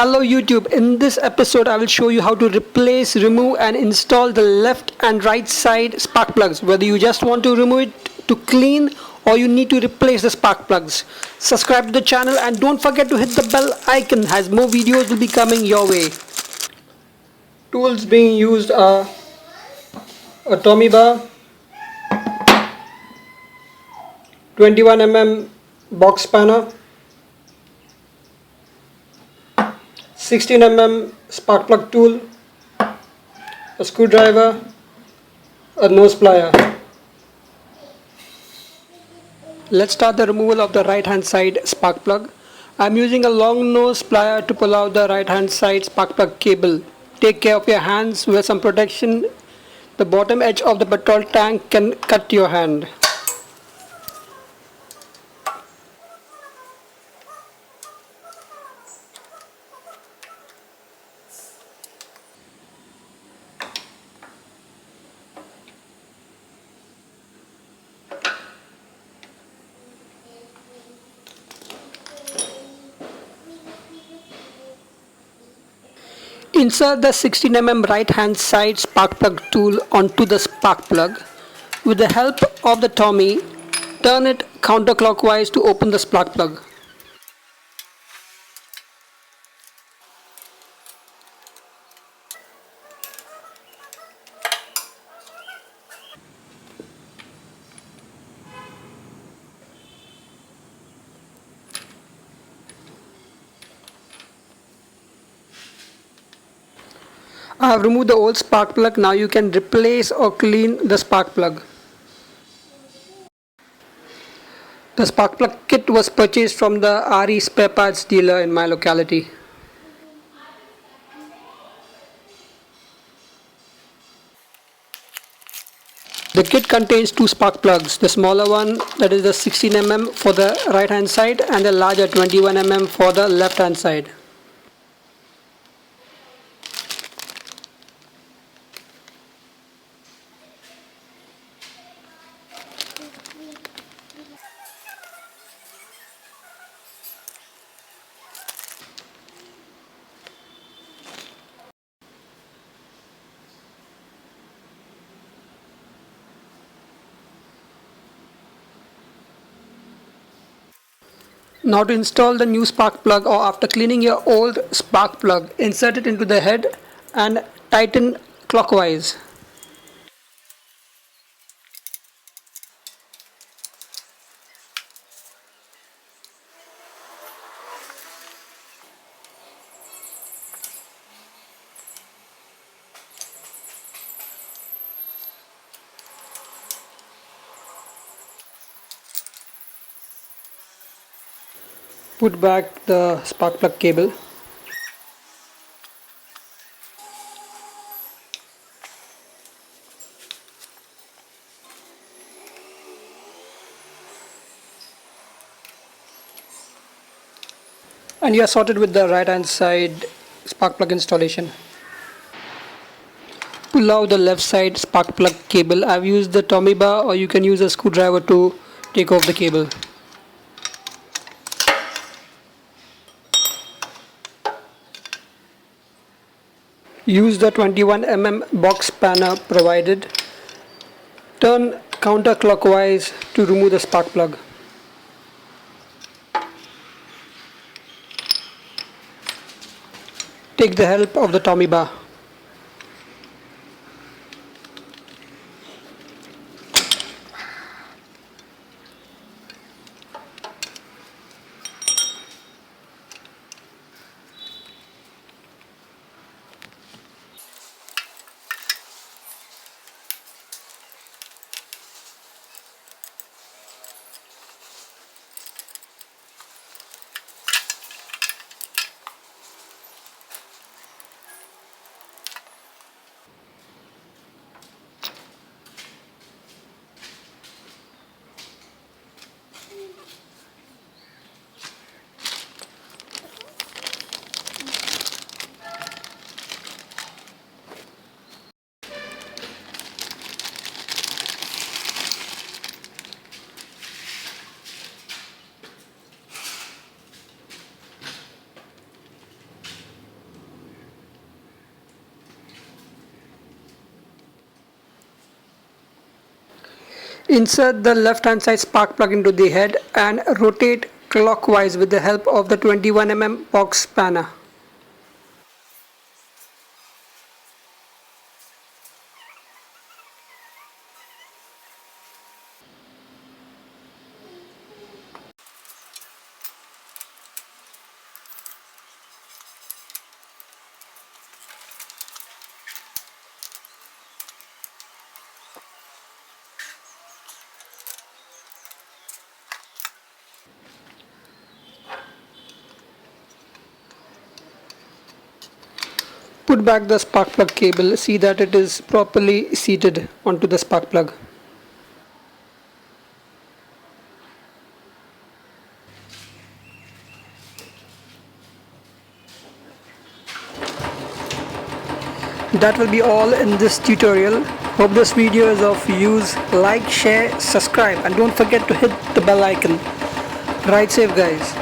Hello YouTube, in this episode I will show you how to replace, remove and install the left and right side spark plugs. Whether you just want to remove it to clean or you need to replace the spark plugs. Subscribe to the channel and don't forget to hit the bell icon as more videos will be coming your way. Tools being used are a Tommy bar, 21 mm box spanner, 16 mm spark plug tool, a screwdriver, a nose plier. Let's start the removal of the right hand side spark plug. I'm using a long nose plier to pull out the right hand side spark plug cable. Take care of your hands, wear some protection. The bottom edge of the petrol tank can cut your hand. Insert the 16 mm right hand side spark plug tool onto the spark plug. With the help of the Tommy, turn it counterclockwise to open the spark plug. I have removed the old spark plug. Now you can replace or clean the spark plug. The spark plug kit was purchased from the RE spare parts dealer in my locality. The kit contains two spark plugs, the smaller one that is the 16 mm for the right hand side and the larger 21 mm for the left hand side. Now to install the new spark plug, or after cleaning your old spark plug, insert it into the head and tighten clockwise. Put back the spark plug cable. And you are sorted with the right hand side spark plug installation. Pull out the left side spark plug cable. I've used the Tommy bar, or you can use a screwdriver to take off the cable. Use the 21 mm box spanner provided. Turn counterclockwise to remove the spark plug. Take the help of the Tommy bar. Insert the left hand side spark plug into the head and rotate clockwise with the help of the 21 mm box spanner. Put back the spark plug cable, see that it is properly seated onto the spark plug. That will be all in this tutorial. Hope this video is of use. Like, share, subscribe, and don't forget to hit the bell icon. Ride safe, guys.